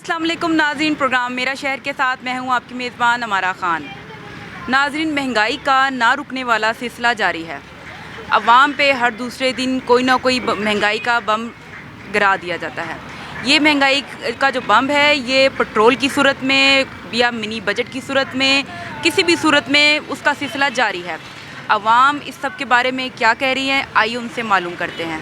अस्सलाम वालेकुम नाज़रीन, प्रोग्राम मेरा शहर के साथ मैं हूँ आपकी मेज़बान अमारा ख़ान। नाज़रीन, महंगाई का ना रुकने वाला सिलसिला जारी है। अवाम पे हर दूसरे दिन कोई ना कोई महंगाई का बम गिरा दिया जाता है। ये महंगाई का जो बम है ये पेट्रोल की सूरत में या मिनी बजट की सूरत में, किसी भी सूरत में उसका सिलसिला जारी है। अवाम इस सब के बारे में क्या कह रही है, आइए उनसे मालूम करते हैं।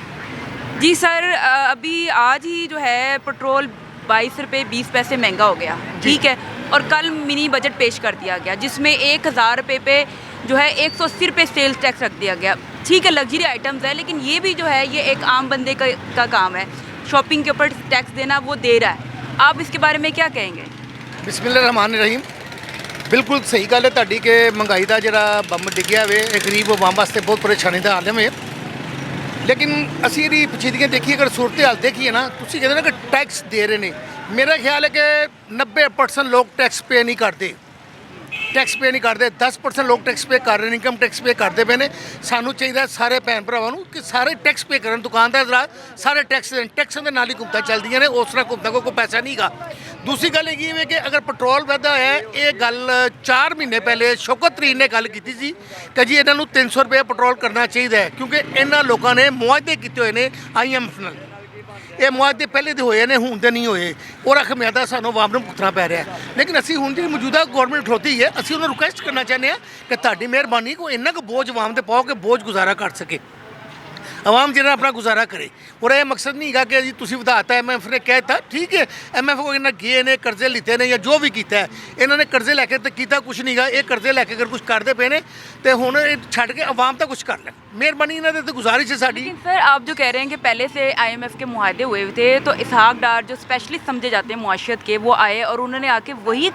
जी सर, अभी आज ही जो है पेट्रोल 22 रुपये 20 पैसे महंगा हो गया, ठीक है। और कल मिनी बजट पेश कर दिया गया जिसमें 1000 रुपये पे जो है 180 रुपये सेल्स टैक्स रख दिया गया। ठीक है, लग्जरी आइटम्स है, लेकिन ये भी जो है ये एक आम बंदे का काम है। शॉपिंग के ऊपर टैक्स देना वो दे रहा है। आप इसके बारे में क्या कहेंगे? बिस्मिल्लाहिर्रहमानिर्रहीम। बिल्कुल सही गल है तुहाडी कि महंगाई का जिहड़ा बम डिग्गिया वे गरीब अवाम वास्ते बहुत परेशानी का आलम है। लेकिन असी ये पेचीदगियाँ देखिए, अगर सूरत हाल देखिए ना, तुसी कहते ना कि टैक्स दे रहे हैं। मेरा ख्याल है कि 90% लोग टैक्स पे नहीं करते, 10% लोग टैक्स पे कर रहे हैं, इनकम टैक्स पे करते पे ने। सानू चाहिए सारे भैन भरावां नू कि सारे टैक्स पे करन, दुकानदार सारे टैक्स देन। टैक्स के नाल ही हुकूमतां चलदियां ने, उस तरह हुकूमतां कोल कोई पैसा नहीं गा। दूसरी गल ये है कि अगर पेट्रोल वधा है, ये गल 4 महीने पहले शौकत तरीन ने गल की थी कि जी इन्हों 300 रुपये पेट्रोल करना चाहिए, क्योंकि इन्होंने लोगों ने मुआहदे किए हुए हैं IMF नाल। ये मुआहदे पहले तो होए ने, हुण दे नहीं होए, और खमियाजा सानू आवाम नूं भुगतना पै रहा है। लेकिन असी हुण जी मौजूदा गौरमेंट खड़ोती है, असी उन्हें रिक्वेस्ट करना चाहते हैं कि तुहाडी मेहरबानी को इन्ना को बोझ आवाम ते पाओ कि बोझ गुजारा कर सके, आवाम जिन्हें अपना गुजारा करे। और यह मकसद नहीं है कि जी तुसी वधाता, MF ने कहता ठीक है, MF को इन्हें गए ने कर्जे लिते ने या जो भी किया है, इन्होंने कर्जे लैके तो किया कुछ नहीं गा। ये कर्जे लैके अगर कुछ करते पे ने तो हुण छड्ड के आवाम तो कुछ कर लें। मेहरबानी इन्होंने तो गुजारिश है साडी। सर, आप जो कह रहे हैं कि पहले से IMF के मुआहदे हुए थे, तो इसहाक डार जो स्पेशलिस्ट समझे जाते हैं मुआशरत के, वो आए और उन्होंने आके वही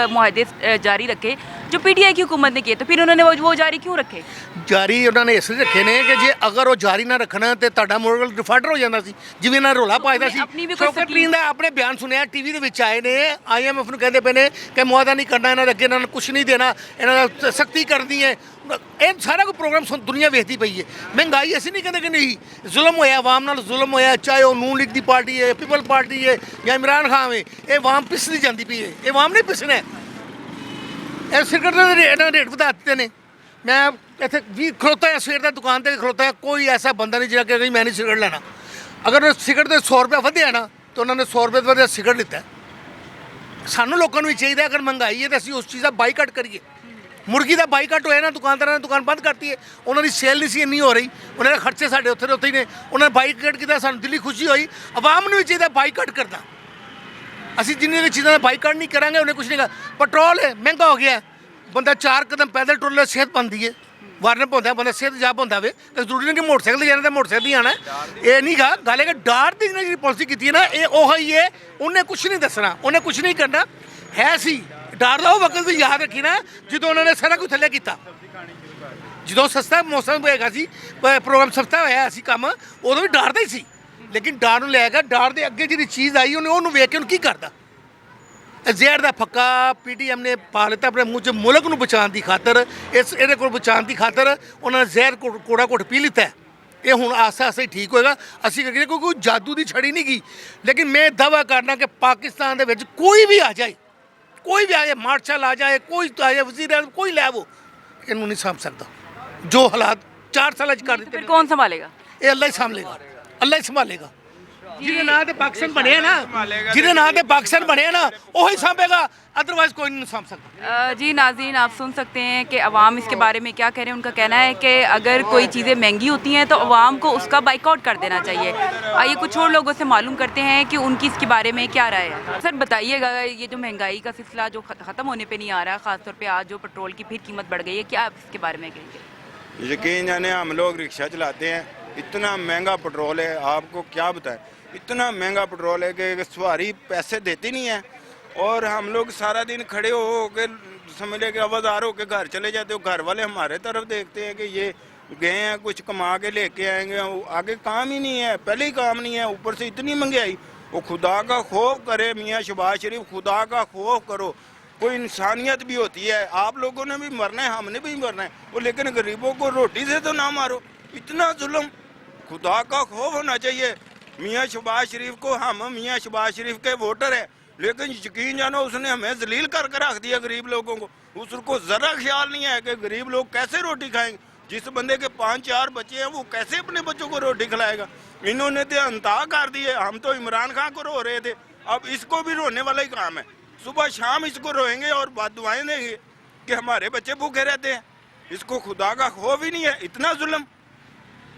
मुआहदे जारी रखे जो PTI की हुकूमत ने किए। तो फिर उन्होंने वो जारी क्यों रखे? जारी उन्होंने इसलिए रखे ने कि जे अगर वो जारी ना रखना तो तुहाडा मुल्क डिफाल्टर हो जाता सी, जिवें इन्हां रौला पाया सी। शौकत तरीन दा अपने बयान सुनिया TV दे विच आए ने, IMF नूं कहंदे पे ने कि मुआहदा नहीं करना, इन्हां अगे इन्हां कुछ नहीं देना, इन्हां सख्ती करनी है। ये सारा कोई प्रोग्राम दुनिया वेखदी पई है। महंगाई असीं नहीं कहते कि नहीं, जुल्म होया अवाम नाल, जुल्म होया, चाहे वो नून लीग की पार्टी है, पीपल पार्टी है या इमरान खान है, ये अवाम पिसदी जाती पई है। ये अवाम नहीं पिसना है, सिगरट के रेट वधा दिते ने। मैं इत्थे भी खड़ोता है, सवेर का दुकान पर खड़ोता है, कोई ऐसा बंदा नहीं जिहड़ा कहे मैं नहीं सिगरट लेना। अगर सिगरट के 100 रुपये वधे ना तो उन्होंने 100 रुपये वधे सिगरट लिता है। सानू लोगों को भी चाहिए, अगर महंगाई है तो असीं उस चीज़ का बाईकाट करिए। मुर्गी का बाईकाट होया ना, दुकानदारों ने दुकान बंद करती है, उन्होंने सेल नहीं सी इन्नी हो रही, उन्होंने खर्चे साढ़े उत्थे ही ने, उन्होंने बाईकाट किया, सानू दिली खुशी हुई। आवाम ने भी चाहिए बाईकाट करना। असीं जिन्नी चीज़ों का बाईकाट नहीं करांगे उन्हें कुछ नहीं कहा। पेट्रोल है महंगा हो गया, बंदा 4 कदम पैदल टुर सेहत बनती है, वार्नअप होता है, बंदा सेहत जाब होता है। जरूरी नहीं कि मोटरसाइकिल जाना तो मोटरसाइकिल ही आना है, ये नहीं कहा। गल है कि डार की जी पॉलिसी की है ना, ये ही है, उन्हें कुछ नहीं दसना, उन्हें कुछ नहीं करना है। सी डर का वक्त भी याद रखी ना जो उन्होंने सारा कुछ थले किया, जो सस्ता मौसम होएगा सी, प्रोग्राम सस्ता होया सी काम, उदों भी डरदा ही सी। लेकिन डर लैगा, डर के अगे जी चीज़ आई उन्हें उन्होंने वेख के उन्हें की करता। जहर का फक्का PTM ने पा लिता अपने मूँह च, मुल्क को बचाने की खातर, इस ये को बचाने की खातर उन्होंने जहर कूड़ा घुट पी लिता है। ये हूँ आस्ता आस्ता ही ठीक होएगा। असी करिए कोई जादू की छड़ी नहीं गई। लेकिन मैं दावा करना कि पाकिस्तान के कोई भी आ जाए, कोई भी आ जाए, मार्शल आ जाए, कोई आ जाए, वजीर कोई लै वो इन्हों नहीं सामभ सकता। जो हालात 4 साल कर देते, फिर कौन संभालेगा? ये अल्लाह ही संभालेगा, अल्लाह ही संभालेगा। जिहदे नां ते पाकिस्तान बने ना, जिहदे नां ते पाकिस्तान बने ना, वही संभेगा, अदरवाइज कोई नहीं संभ सकता। जी नाज़रीन, आप सुन सकते हैं कि अवाम इसके बारे में क्या कह रहे हैं। उनका कहना है कि अगर कोई चीज़ें महंगी होती हैं तो अवाम को उसका बाइकआउट कर देना चाहिए। आइए कुछ और लोगों से मालूम करते हैं कि उनकी इसके बारे में क्या राय है। सर बताइएगा, ये जो महंगाई का सिलसिला जो ख़त्म होने पर नहीं आ रहा, ख़ासतौर पर आज जो पेट्रोल की फिर कीमत बढ़ गई है, क्या आप इसके बारे में कहेंगे? यकीन जाने, हम लोग रिक्शा चलाते हैं, इतना महंगा पेट्रोल है, आपको क्या बताएं, इतना महंगा पेट्रोल है कि सवारी पैसे देती नहीं है। और हम लोग सारा दिन खड़े हो के समझ ले कि आवाज़ार होकर घर चले जाते हो। घर वाले हमारे तरफ देखते हैं कि ये गए हैं कुछ कमा के लेके आएंगे, आगे काम ही नहीं है, पहले ही काम नहीं है, ऊपर से इतनी महंगाई। वो खुदा का खौफ करे मियाँ शहबाज शरीफ, खुदा का खौफ करो। कोई इंसानियत भी होती है, आप लोगों ने भी मरना है, हमने भी मरना है, वो लेकिन गरीबों को रोटी से तो ना मारो। इतना जुल्म, खुदा का खौफ होना चाहिए। मियाँ शहबाज शरीफ को, हम मियाँ शहबाज शरीफ के वोटर है, लेकिन यकीन जानो उसने हमें जलील करके रख दिया गरीब लोगों को। उसको ज़रा ख्याल नहीं है कि गरीब लोग कैसे रोटी खाएंगे। जिस बंदे के 5-4 बच्चे हैं वो कैसे अपने बच्चों को रोटी खिलाएगा। इन्होंने तो अंता कर दिए। हम तो इमरान खान को रो रहे थे, अब इसको भी रोने वाला ही काम है। सुबह शाम इसको रोएंगे और बददुआएं देंगे कि हमारे बच्चे भूखे रहते हैं। इसको खुदा का खौफ ही नहीं है। इतना जुल्म,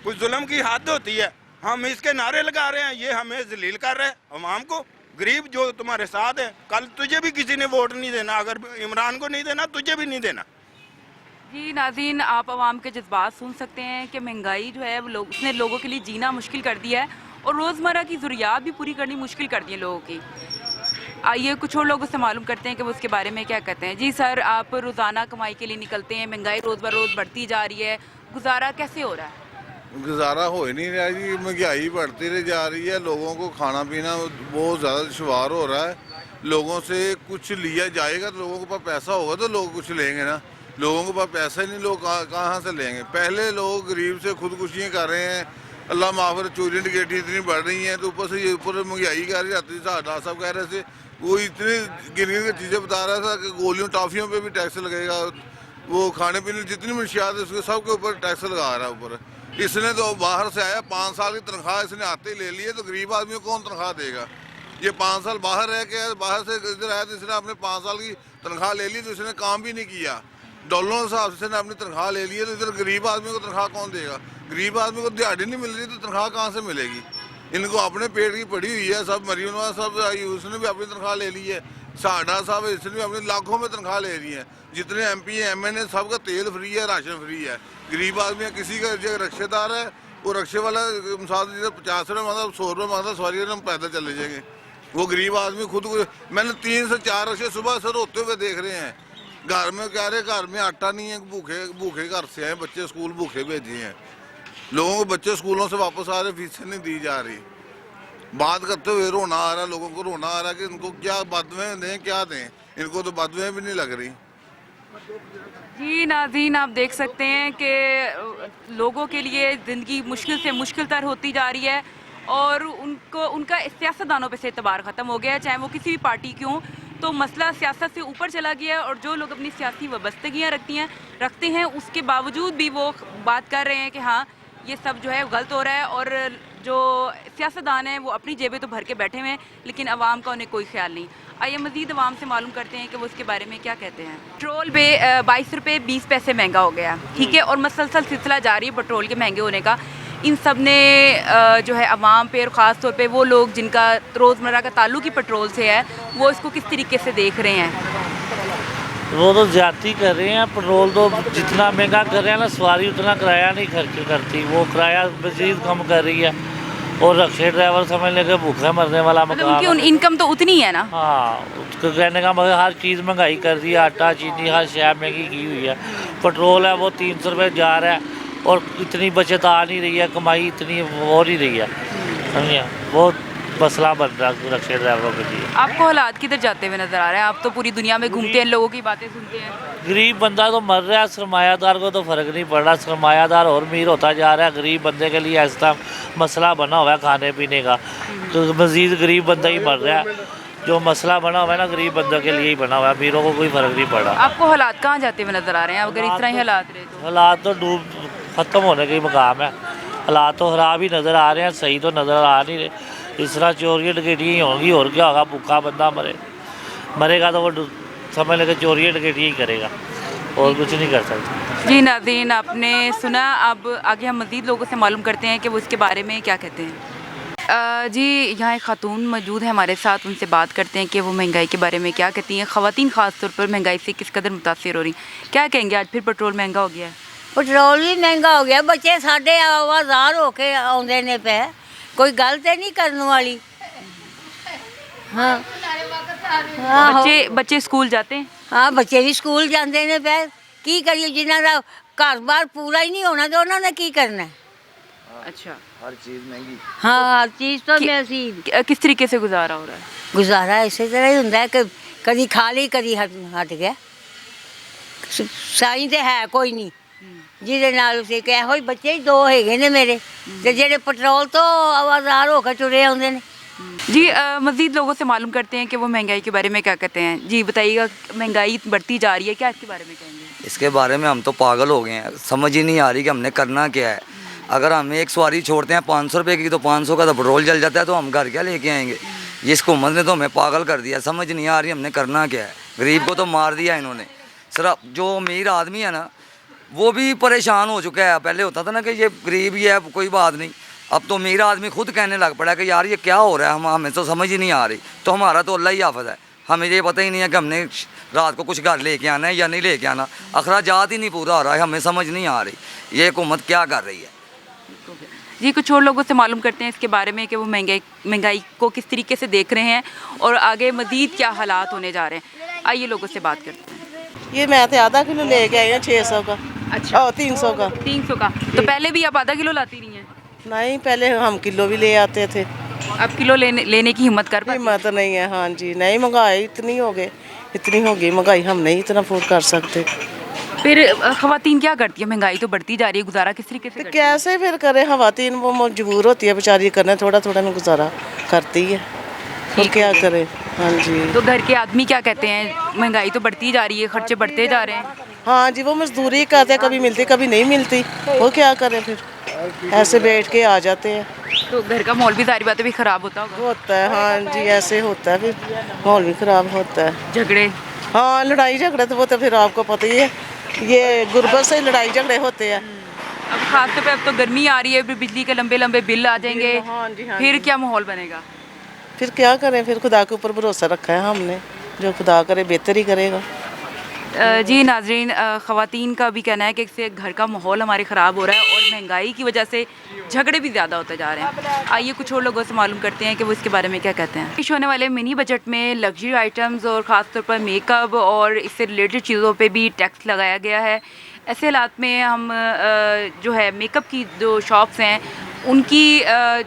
कुछ जुल्म की हद होती है। हम इसके नारे लगा रहे हैं, ये हमें जलील कर रहे हैं अवाम को। गरीब जो तुम्हारे साथ है, कल तुझे भी किसी ने वोट नहीं देना, अगर इमरान को नहीं देना तुझे भी नहीं देना। जी नाज़रीन, आप आवाम के जज्बात सुन सकते हैं कि महंगाई जो है वो उसने लोगों के लिए जीना मुश्किल कर दिया है और रोज़मर्रा की ज़रूरियात भी पूरी करनी मुश्किल कर दी है लोगों की। आइए कुछ और लोगों से मालूम करते हैं कि वो उसके बारे में क्या कहते हैं। जी सर, आप रोज़ाना कमाई के लिए निकलते हैं, महंगाई रोज़ ब रोज़ बढ़ती जा रही है, गुजारा कैसे हो रहा है? गुजारा हो ही नहीं रहा जी, महंगाई बढ़ती रही जा रही है, लोगों को खाना पीना बहुत ज़्यादा दुश्वार हो रहा है। लोगों से कुछ लिया जाएगा तो लोगों के पास पैसा होगा तो लोग कुछ लेंगे ना। लोगों के पास पैसा ही नहीं, लोग कहाँ से लेंगे। पहले लोग गरीब से खुदकुशियाँ कर रहे हैं, अल्लाह माफ़ करे, चोरी डकैती इतनी बढ़ रही है, तो ऊपर से ये ऊपर महंगाई कर रही जाती। डॉक्टर साहब कह रहे थे, वो इतनी गिन गिन के चीज़ें बता रहा था कि गोलियों टॉफ़ियों पे भी टैक्स लगेगा, वो खाने पीने जितनी मंशियात है उसके सब के ऊपर टैक्स लगा रहा है ऊपर। इसने तो बाहर से आया, 5 साल की तनख्वाह इसने आते ही ले ली है, तो गरीब आदमी को कौन तनख्वाह देगा। ये 5 साल बाहर रह के, बाहर से इधर आया तो इसने अपने 5 साल की तनख्वाह ले ली, तो इसने काम भी नहीं किया। डॉलरों के हिसाब से इसने अपनी तनख्वाह ले ली है, तो इधर गरीब आदमी को तनख्वाह कौन देगा। गरीब आदमी को दिहाड़ी नहीं मिल रही तो तनख्वाह कहाँ से मिलेगी। इनको अपने पेट की पड़ी हुई है, सब मरीम सब आई, उसने भी अपनी तनख्वाह ले ली है। साडा साहब इसने भी अपनी लाखों में तनख्वाह ले रही है। जितने MP MN सबका तेल फ्री है, राशन फ्री है। गरीब आदमी किसी का जो रक्षेदार है, वो रक्षे वाला मिसाल 50 रुपये मांगता, 100 रुपये मांगता, सवारी हम पैदल चले जाएंगे। वो गरीब आदमी खुद को, मैंने 3 से 4 रक्षे सुबह से रोते हुए देख रहे हैं। घर में कह रहे घर में आटा नहीं है, भूखे घर से आए, बच्चे स्कूल भूखे भेजे हैं। लोगों को बच्चे स्कूलों से वापस आ रहे, फीसें नहीं दी जा रही। बात करते हुए रोना आ रहा, लोगों को रोना आ रहा कि इनको क्या बदवें दें, क्या दें। इनको तो बदवें भी नहीं लग रही। जी नाज़रीन, आप देख सकते हैं कि लोगों के लिए ज़िंदगी मुश्किल से मुश्किल तर होती जा रही है और उनका सियासतदानों पे से एतबार ख़त्म हो गया है, चाहे वो किसी भी पार्टी की हों। तो मसला सियासत से ऊपर चला गया है और जो लोग अपनी सियासी वाबस्तगियाँ रखते हैं उसके बावजूद भी वो बात कर रहे हैं कि हाँ ये सब जो है गलत हो रहा है और जो सियासतदान हैं वो अपनी जेबें तो भर के बैठे हुए हैं, लेकिन आवाम का उन्हें कोई ख्याल नहीं। आइए मज़ीद आवाम से मालूम करते हैं कि वो उसके बारे में क्या कहते हैं। पेट्रोल पे 22 रुपये 20 पैसे महंगा हो गया, ठीक है, और मसलसल सिलसिला जारी है पेट्रोल के महंगे होने का। इन सब ने जो है आवाम पे और ख़ास तौर पे वो लोग जिनका रोज़मर्रा का ताल्लुक ही पेट्रोल से है, वो इसको किस तरीके से देख रहे हैं। वो तो ज़्यादती कर रहे हैं। पेट्रोल तो जितना महंगा कर रहे हैं ना, सवारी उतना किराया नहीं खर्च करती, वो किराया मज़ीद कम कर रही है और रक्शे ड्राइवर समझ लेके भूखे मरने वाला मतलब उनकी इनकम तो उतनी है ना। हाँ, उसको कहने का मगर हर चीज़ महंगाई कर दी है, आटा चीनी हर शय महंगी की हुई है। पेट्रोल है वो 300 रुपये जा रहा है और इतनी बचत आ नहीं रही है, कमाई इतनी हो नहीं रही है, समझिए। बहुत मसला बन रहा है रक्शे ड्राइवरों के लिए। आपको हालात किधर जाते हुए नज़र आ रहे हैं? आप तो पूरी दुनिया में घूमते हैं, लोगों की बातें सुनते हैं। गरीब बंदा तो मर रहा है, सरमायादार को तो फ़र्क नहीं पड़ रहा। सरमायादार और अमीर होता जा रहा है, गरीब बंदे के लिए ऐसा मसला बना हुआ है खाने पीने का, तो मज़ीद गरीब बंदा ही मर रहा है। जो मसला बना हुआ है ना, गरीब बंदों के लिए ही बना हुआ है, अमीरों को कोई फ़र्क नहीं पड़ रहा। आपको हालात कहाँ जाते हुए नज़र आ रहे हैं अगर इस तरह ही हालात रहे तो? हालात तो ख़त्म होने के मकाम है। हालात तो ख़राब ही नज़र आ रहे हैं, सही तो नज़र आ नहीं रहे। इस तरह चोरियाँ डकैतियाँ ही होंगी, और क्या होगा। भूखा बंदा मरेगा तो वो समझ लेकर चोरियाँ डकैतियाँ ही करेगा, और कुछ नहीं कर सकता। जी नाज़रीन, आपने सुना। अब आगे हम मज़ीद लोगों से मालूम करते हैं कि वो इसके बारे में क्या कहते हैं। जी यहाँ एक खातून मौजूद है हमारे साथ, उनसे बात करते हैं कि वो महंगाई के बारे में क्या कहती हैं। ख़वातीन ख़ास तौर पर महंगाई से किस कदर मुतासिर हो रही, क्या कहेंगे? आज फिर पेट्रोल महंगा हो गया है। पेट्रोल भी महंगा हो गया, बच्चे साढ़े आवाज़ार होके आउंदे ने पे, कोई गल तो नहीं करने वाली। हाँ बच्चे स्कूल जाते हैं? हाँ, बच्चे भी स्कूल जाते ने पे, की करिए। जिन्हों का घर बार पूरा ही नहीं होना तो उन्होंने की करना है। अच्छा, हर चीज़ महंगी। हाँ, हर चीज़ तो महंगी। किस तरीके से गुजारा हो रहा है? गुजारा इसी तरह ही होंगे कि कभी खा ली कभी हट गया, साई तो है कोई नहीं। ਜਿਹਦੇ ਨਾਲ ਅਸੀਂ ਕਿ ਇਹੋ ਹੀ ਬੱਚੇ ਹੀ 2 ਹੈਗੇ ਨੇ ਮੇਰੇ ਤੇ ਜਿਹੜੇ ਪੈਟਰੋਲ ਤੋਂ ਆਵਾਜ਼ਾਰ ਹੋ ਕੇ ਤੁਰੇ ਆਉਂਦੇ ਨੇ। जी मज़ीद लोगों से मालूम करते हैं कि वो महंगाई के बारे में क्या कहते हैं। जी बताइएगा, महंगाई बढ़ती जा रही है, क्या इसके बारे में कहेंगे? इसके बारे में हम तो पागल हो गए हैं, समझ ही नहीं आ रही कि हमने करना क्या है। अगर हम एक सवारी छोड़ते हैं 500 रुपये की, तो 500 का तो पेट्रोल जल जाता है, तो हम घर क्या लेके आएंगे? ये हुकूमत ने तो हमें पागल कर दिया, समझ नहीं आ रही हमने करना क्या है। गरीब को तो मार दिया इन्होंने। सिर्फ जो अमीर आदमी है ना वो भी परेशान हो चुका है। पहले होता था ना कि ये गरीब ही है कोई बात नहीं, अब तो अमीर आदमी खुद कहने लग पड़ा कि यार ये क्या हो रहा है, हमें तो समझ ही नहीं आ रही। तो हमारा तो अल्लाह ही हाफ़िज़ है, हमें ये पता ही नहीं है कि हमने रात को कुछ घर लेके आना है या नहीं लेके आना। अखराजात ही नहीं पूरा हो रहा है, हमें समझ नहीं आ रही ये हुकूमत क्या कर रही है। जी कुछ और लोगों से मालूम करते हैं इसके बारे में कि वो महंगाई को किस तरीके से देख रहे हैं और आगे मज़ीद क्या हालात होने जा रहे हैं। आइए लोगों से बात करते हैं। ये मैं तो आधा किलो लेके आई हूँ 600 का। अच्छा। 300 का। 300 का। तो पहले भी आप आधा किलो लाती रही हैं? नहीं, पहले हम किलो भी ले आते थे। अब किलो लेने की हिम्मत कर पाती? हिम्मत नहीं है। हाँ जी, नहीं, महंगाई इतनी हो गई महंगाई, हम नहीं इतना अफोर्ड कर सकते। फिर ख़वातीन क्या करती है? महंगाई तो बढ़ती जा रही है, गुजारा किस तरीके से तो करती है? कैसे फिर करे ख़वातीन, वो मजबूर होती है बेचारी, करना थोड़ा थोड़ा में गुजारा करती है, और क्या करे। हाँ जी। तो घर के आदमी क्या कहते हैं? महंगाई तो बढ़ती जा रही है, खर्चे बढ़ते जा रहे हैं। हाँ जी, वो मजदूरी करते हैं, कभी मिलती कभी नहीं मिलती, वो क्या करें फिर, ऐसे बैठ के आ जाते हैं। तो घर का माहौल भी सारी बातें भी ख़राब होता होता है। हाँ जी, ऐसे होता है, फिर माहौल भी ख़राब होता है। झगड़े? हाँ, लड़ाई झगड़े तो वो तो फिर आपको पता ही है, ये गुर्बत से लड़ाई झगड़े होते हैं। अब खास तौर पे अब तो गर्मी आ रही है, फिर बिजली के लंबे लंबे बिल आ जाएंगे। हाँ जी, हाँ फिर जी। क्या माहौल बनेगा? फिर क्या करें, फिर खुदा के ऊपर भरोसा रखा है हमने, जो खुदा करे बेहतर ही करेगा। जी नाजरीन, ख़वातीन का भी कहना है कि इससे घर का माहौल हमारे ख़राब हो रहा है और महंगाई की वजह से झगड़े भी ज़्यादा होते जा रहे हैं। आइए कुछ और लोगों से मालूम करते हैं कि वो इसके बारे में क्या कहते हैं। पेश होने वाले मिनी बजट में लग्जरी आइटम्स और ख़ास तौर पर मेकअप और इससे रिलेटेड चीज़ों पे भी टैक्स लगाया गया है। ऐसे हालात में हम जो है मेकअप की जो शॉप्स हैं उनकी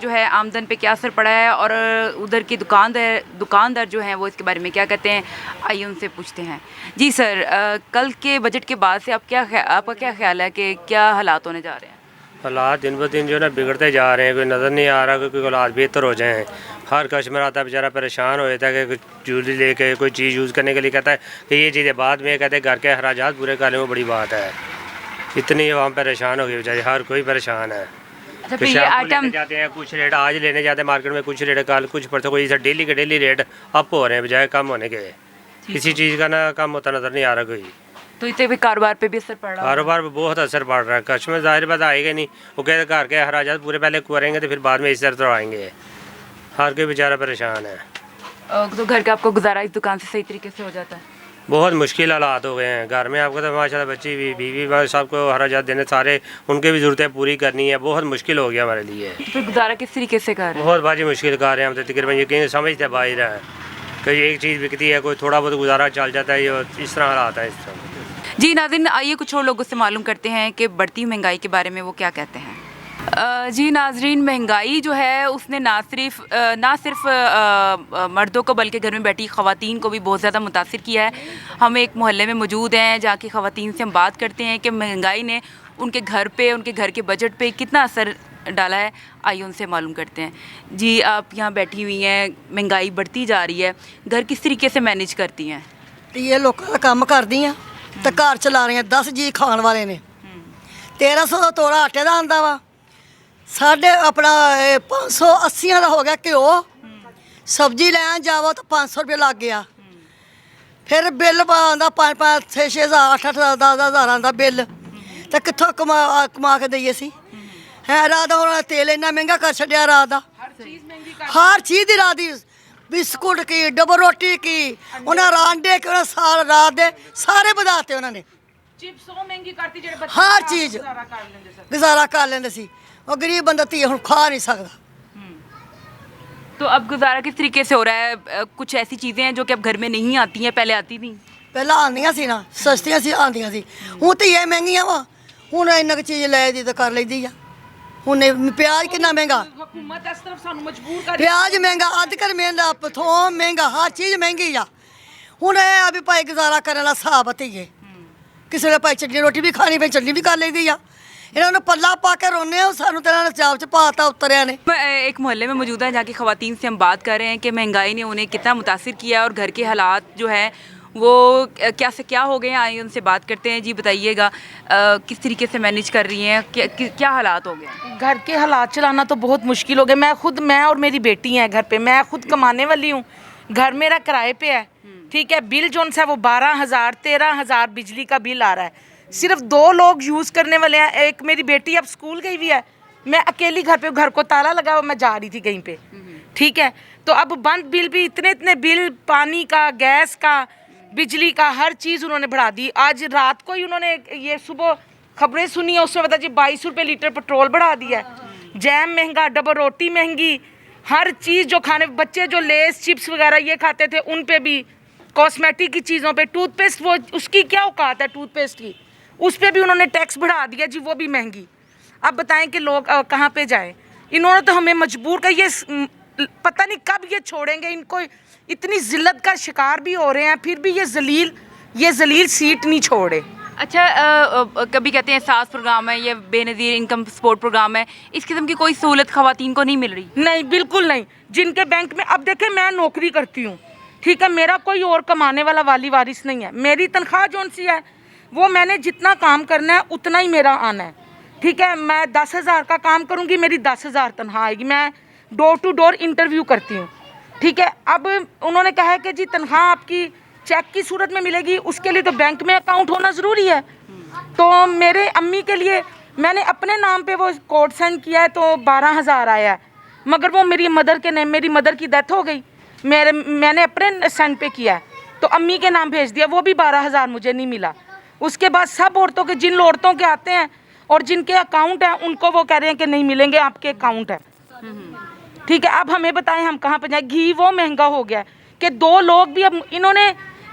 जो है आमदन पे क्या असर पड़ा है और उधर के दुकानदार जो हैं वो इसके बारे में क्या कहते हैं, आइए उनसे पूछते हैं। जी सर, कल के बजट के बाद से आपका क्या ख्याल है कि क्या हालात होने जा रहे हैं? हालात दिन ब दिन जो है ना बिगड़ते जा रहे हैं, कोई नज़र नहीं आ रहा कि कोई हालात बेहतर हो जाएं। हर कस्टमर आता है बेचारा परेशान हो जाता है कि ज्वेलरी लेके कोई चीज़ यूज़ करने के लिए कहता है कि ये चीज़ें बाद में, कहते हैं घर के अखराजात पूरे करने में बड़ी बात है। इतनी आवाम परेशान हो गई बेचारी, हर कोई परेशान है। अच्छा, फिर ये आइटम जाते हैं, कुछ रेट आज लेने जाते हैं मार्केट में, कुछ रेट कल, कुछ परसों, कोई डेली के डेली रेट अप हो रहे हैं बजाय कम होने के। किसी चीज़ का ना कम होता नज़र नहीं आ रहा कोई। तो इससे भी कारोबार पे भी असर पड़ रहा है? कारोबार पर बहुत असर पड़ रहा है। कस्टमर ज़ाहिर बात आएगा नहीं, वो कहते घर के अखराजात पूरे पहले करेंगे तो फिर बाद में इस तरह तो आएंगे। हर कोई बेचारा परेशान है। तो घर का आपको गुजारा इस दुकान से सही तरीके से हो जाता है? बहुत मुश्किल हालात हो गए हैं घर में। आपको तो माशाल्लाह बच्ची भी बीवी सबको अखराजात देने, सारे उनके भी ज़रूरतें पूरी करनी है। बहुत मुश्किल हो गया हमारे लिए। तो फिर गुजारा किस तरीके से कर रहे हैं? बहुत बाजी मुश्किल कर रहे हैं हम तो, तकरीबन यकीन समझते बाहर है कि एक चीज़ बिकती है, कोई थोड़ा बहुत गुजारा चल जाता है। ये इस तरह हालात है इस तरह। जी नाज़रीन, आइए कुछ और लोगों से मालूम करते हैं कि बढ़ती महंगाई के बारे में वो क्या कहते हैं। जी नाज़रीन, महंगाई जो है उसने ना सिर्फ मर्दों को बल्कि घर में बैठी ख़वातीन को भी बहुत ज़्यादा मुतासिर किया है। हम एक मोहल्ले में मौजूद हैं जहाँ की ख़वातीन से हम बात करते हैं कि महंगाई ने उनके घर पे, उनके घर के बजट पे कितना असर डाला है। आइए उनसे मालूम करते हैं। जी, आप यहाँ बैठी हुई हैं, महंगाई बढ़ती जा रही है, घर किस तरीके से मैनेज करती हैं? ये लोगों का काम करती हैं तो घर चला रही हैं। 10 जी खाने वाले ने 1300 का तोड़ा आटे का आंदा वा, साढ़े अपना 580 का हो गया घ्यो। सब्जी लैन जावो तो 500 रुपये लग गया। फिर बिल आंदा 5-5, 6-6 हज़ार, 8-8, 10-10 हज़ार आंदा बिल, तो कितों कमा के दईए सी है। रात उन्होंने तेल इन्ना महंगा कर छड्या, रात का हर चीज़ की रात की, बिस्कुट की, डबल रोटी की, उन्हें अंडे के, सारे रात दे सारे बधाते उन्होंने। हर चीज़ गुजारा कर लेंदे सी। और गरीब बंदा धी हुण खा नहीं सकता। तो अब गुजारा किस तरीके से हो रहा है? कुछ ऐसी चीज़ें हैं जो कि अब घर में नहीं आती हैं, पहले आती थी? पहले आंदियां सी ना, सस्तियां सी आंदियां सी। हुण तो ये महंगियां वा, हुण इन्ना क चीज़ लै दी तो कर लैंदी आ। हुण प्याज कितना महंगा, प्याज महंगा, अदरक महंगा, थोम महंगा, हर चीज़ महंगी आ। हुण एह् आ भी भाई गुजारा करने दा स्हाब धीए, ਕਿਸੇ ਵੇਲੇ ਭਾਈ ਚਟਨੀ ਰੋਟੀ ਵੀ ਖਾਣੀ ਪਈ ਚਟਨੀ ਵੀ ਕਰ ਲਈਦੀ ਆ ਇਹਨਾਂ ਨੂੰ ਪੱਲਾ ਪਾ ਕੇ ਰੋਨੇ ਆ ਸਾਨੂੰ ਤੇ ਇਹਨਾਂ ਨੇ ਜਾਬ 'ਚ ਪਾਤਾ ਉਤਰਿਆ ने। एक मोहल्ले में मौजूद है जहाँ की ख़वातीन से हम बात कर रहे हैं कि महंगाई ने उन्हें कितना मुतासिर किया और घर के हालात जो है वो क्या से क्या हो गए हैं। आइए उनसे बात करते हैं। जी बताइएगा किस तरीके से मैनेज कर रही हैं, क्या हालात हो गए? घर के हालात चलाना तो बहुत मुश्किल हो गया। मैं और मेरी बेटी हैं घर पे, मैं खुद कमाने वाली हूँ, घर मेरा किराए पे है, ठीक है। बिल जो सा वो 12,000 13,000 बिजली का बिल आ रहा है। सिर्फ 2 लोग यूज़ करने वाले हैं। एक मेरी बेटी अब स्कूल गई हुई है, मैं अकेली घर पे, घर को ताला लगा हुआ, मैं जा रही थी कहीं पे, ठीक है। तो अब बंद बिल भी इतने बिल, पानी का, गैस का, बिजली का, हर चीज़ उन्होंने बढ़ा दी। आज रात को ही उन्होंने ये सुबह खबरें सुनी है, उसमें पता जी 22 रुपये लीटर पेट्रोल बढ़ा दिया है। जैम महंगा, डबल रोटी महंगी, हर चीज़ जो खाने, बच्चे जो लेस चिप्स वगैरह ये खाते थे उन पे भी, कॉस्मेटिक की चीज़ों पे, टूथपेस्ट, वो उसकी क्या औकात है टूथपेस्ट की, उस पर भी उन्होंने टैक्स बढ़ा दिया जी, वो भी महंगी। अब बताएं कि लोग कहाँ पे जाएं। इन्होंने तो हमें मजबूर कर, ये पता नहीं कब ये छोड़ेंगे। इनको इतनी जिल्लत का शिकार भी हो रहे हैं, फिर भी ये जलील सीट नहीं छोड़े। अच्छा कभी कहते हैं सास प्रोग्राम है, ये बेनज़ीर इनकम सपोर्ट प्रोग्राम है, इस किस्म की कोई सहूलत ख़वातीन को नहीं मिल रही? नहीं, बिल्कुल नहीं। जिनके बैंक में, अब देखें मैं नौकरी करती हूँ, ठीक है, मेरा कोई और कमाने वाला वाली वारिस नहीं है। मेरी तनख्वाह जौन सी है वो मैंने जितना काम करना है उतना ही मेरा आना है, ठीक है। मैं 10,000 का काम करूँगी, मेरी 10,000 तनख्वाह आएगी। मैं डोर टू डोर इंटरव्यू करती हूँ, ठीक है। अब उन्होंने कहा है कि जी तनख्वाह आपकी चेक की सूरत में मिलेगी, उसके लिए तो बैंक में अकाउंट होना ज़रूरी है। तो मेरे अम्मी के लिए मैंने अपने नाम पे वो कोड सेंड किया है, तो 12,000 आया है, मगर वो मेरी मदर के नेम, मेरी मदर की डेथ हो गई, मैंने अपने सेंड पे किया है, तो अम्मी के नाम भेज दिया, वो भी 12,000 मुझे नहीं मिला। उसके बाद सब औरतों के, जिन औरतों के आते हैं और जिनके अकाउंट हैं, उनको वो कह रहे हैं कि नहीं मिलेंगे, आपके अकाउंट है, ठीक है। अब हमें बताएं हम कहाँ पे जाएं। घी वो महंगा हो गया कि 2 लोग भी, अब इन्होंने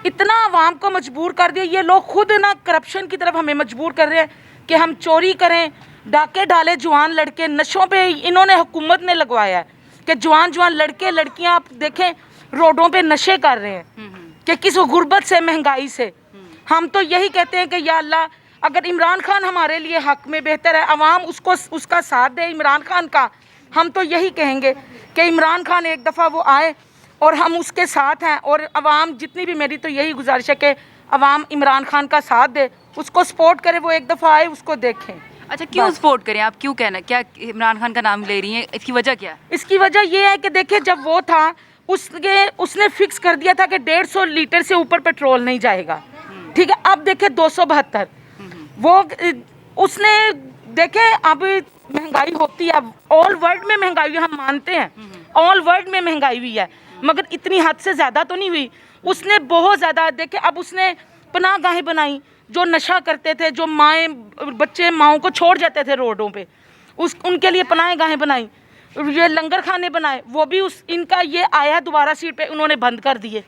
इतना आवाम को मजबूर कर दिया। ये लोग खुद ना करप्शन की तरफ हमें मजबूर कर रहे हैं कि हम चोरी करें, डाके डाले जवान लड़के, नशों पे इन्होंने हुकूमत ने लगवाया है कि जवान लड़के लड़कियां आप देखें रोडों पे नशे कर रहे हैं कि किस गुर्बत से, महंगाई से। हम तो यही कहते हैं कि या अल्लाह, अगर इमरान खान हमारे लिए हक में बेहतर है, अवाम उसको उसका साथ दे इमरान खान का। हम तो यही कहेंगे कि इमरान खान एक दफ़ा वो आए और हम उसके साथ हैं, और अवाम जितनी भी, मेरी तो यही गुजारिश है कि अवाम इमरान खान का साथ दे, उसको सपोर्ट करे, वो एक दफ़ा आए, उसको देखें। अच्छा क्यों सपोर्ट करें आप, क्यों कहना, क्या इमरान खान का नाम ले रही हैं, इसकी वजह क्या है? इसकी वजह ये है कि देखिए जब वो था उसने फिक्स कर दिया था कि 150 लीटर से ऊपर पेट्रोल नहीं जाएगा, ठीक है। अब देखे 272, वो उसने देखे, अब महंगाई होती है, ऑल वर्ल्ड में महंगाई हुई, हम मानते हैं ऑल वर्ल्ड में महंगाई हुई है, मगर इतनी हद से ज़्यादा तो नहीं हुई। उसने बहुत ज़्यादा देखे, अब उसने पनाहगाहें बनाई, जो नशा करते थे, जो बच्चे माओं को छोड़ जाते थे रोडों पे, उनके लिए पनाहगाहें बनाई, ये लंगर खाने बनाए, वो भी इनका ये आया दोबारा सीट पे, उन्होंने बंद कर दिए।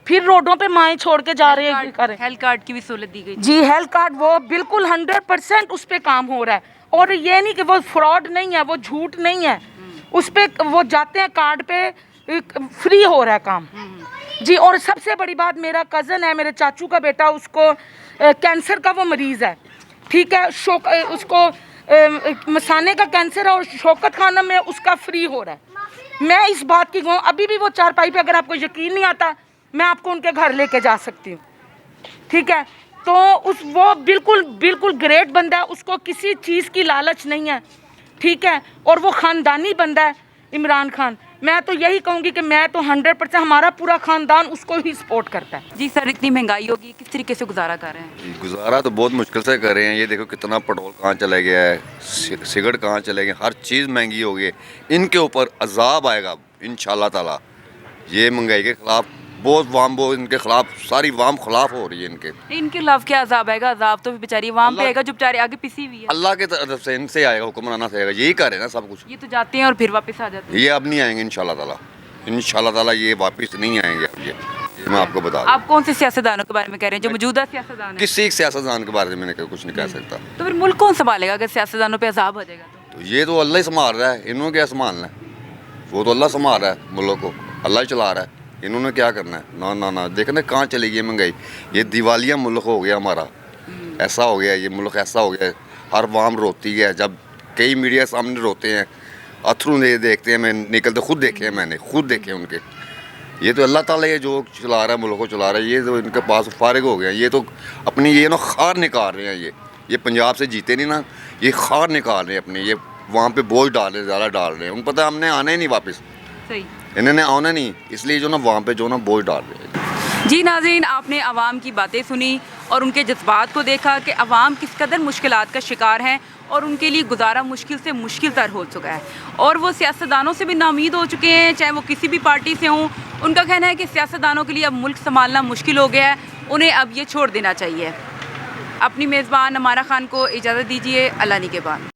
फिर रोडों पे माएँ छोड़ के जा रहे हैं। हेल्थ कार्ड की भी सहूलत दी गई जी, हेल्थ कार्ड वो बिल्कुल 100% उस पर काम हो रहा है, और ये नहीं कि वो फ्रॉड नहीं है, वो झूठ नहीं है, उस पर वो जाते हैं कार्ड पे, फ्री हो रहा है काम जी। और सबसे बड़ी बात, मेरा कज़न है, मेरे चाचू का बेटा, उसको कैंसर का वो मरीज़ है, ठीक है, उसको मसाने का कैंसर है, और शौकत खाना में उसका फ्री हो रहा है। मैं इस बात की कहूँ, अभी भी वो चारपाई पे, अगर आपको यकीन नहीं आता, मैं आपको उनके घर लेके जा सकती हूँ, ठीक है। तो वो बिल्कुल ग्रेट बंदा है, उसको किसी चीज़ की लालच नहीं है, ठीक है, और वो ख़ानदानी बंदा है इमरान खान। मैं तो यही कहूँगी कि मैं तो 100%, हमारा पूरा ख़ानदान उसको ही सपोर्ट करता है। जी सर, इतनी महंगाई होगी, किस तरीके से गुजारा कर रहे हैं? गुजारा तो बहुत मुश्किल से कर रहे हैं। ये देखो कितना पेट्रोल कहाँ चला गया है, सिगरेट कहाँ चले गए, हर चीज़ महंगी हो गई है। इनके ऊपर अजाब आएगा इंशाल्लाह ताला। ये महंगाई के खिलाफ बहुत वाम, वो इनके खिलाफ सारी वाम खिलाफ हो रही है इनके खिलाफ। क्या अजाब आएगा? अजाब तो बेचारी वाम पे आएगा जो बेचारे आगे पिसी हुई है। अल्लाह की तरफ से इनसे आएगा, हुक्मराना से आएगा, यही कर रहे हैं ना सब कुछ। ये तो जाते हैं और फिर वापस आ जाते हैं। ये अब नहीं आएंगे इंशाल्लाह ताला, इंशाल्लाह ताला ये वापस नहीं आएंगे अब। ये मैं आपको बता दूं। आप कौन से सियासतदानों के बारे में कह रहे हैं, जो मौजूदा सियासतदान हैं? किसी सियासतदान के बारे में मैंने कुछ नहीं कह सकता। तो फिर मुल्क कौन संभालेगा अगर सियासतदानों पे अजाब हो जाएगा? तो ये तो अल्लाह ही संभाल रहा है, इन्होंने क्या संभालना है? वो तो अल्लाह संभाल रहा है मुल्क को, अल्लाह ही चला रहा है, इन्होंने क्या करना है? ना ना ना, देखना कहाँ चली गई महंगाई। ये दिवालिया मुल्क हो गया हमारा, ऐसा हो गया, ये मुल्क ऐसा हो गया, हर वाम रोती है। जब कई मीडिया सामने रोते हैं, अथरू देखते हैं, मैं निकलते खुद देखे हैं, मैंने खुद देखे हैं उनके। ये तो अल्लाह ताला ये जो चला रहा है, मुल्क को चला रहा है, ये तो इनके पास फारिग हो गया। ये तो अपनी ये ना खार निकाल रहे हैं। ये पंजाब से जीते नहीं ना, ये खार निकाल रहे हैं अपने, ये वहाँ पे बोझ डाल रहे हैं, ज़्यादा डाल रहे हैं। उनको पता है हमने आना ही नहीं वापस, सही, इन्होंने आना नहीं, इसलिए जो ना वहाँ पे जो ना बोझ डाल रहे हैं। जी नाज़रीन, आपने आवाम की बातें सुनी और उनके जज्बात को देखा कि आवाम किस कदर मुश्किलात का शिकार हैं और उनके लिए गुजारा मुश्किल से मुश्किल तर हो चुका है। और वो सियासतदानों से भी नाउमीद हो चुके हैं, चाहे वो किसी भी पार्टी से हों। उनका कहना है कि सियासतदानों के लिए अब मुल्क संभालना मुश्किल हो गया है, उन्हें अब ये छोड़ देना चाहिए। अपनी मेज़बान अमारा खान को इजाज़त दीजिए। अल्लाह निगहबान।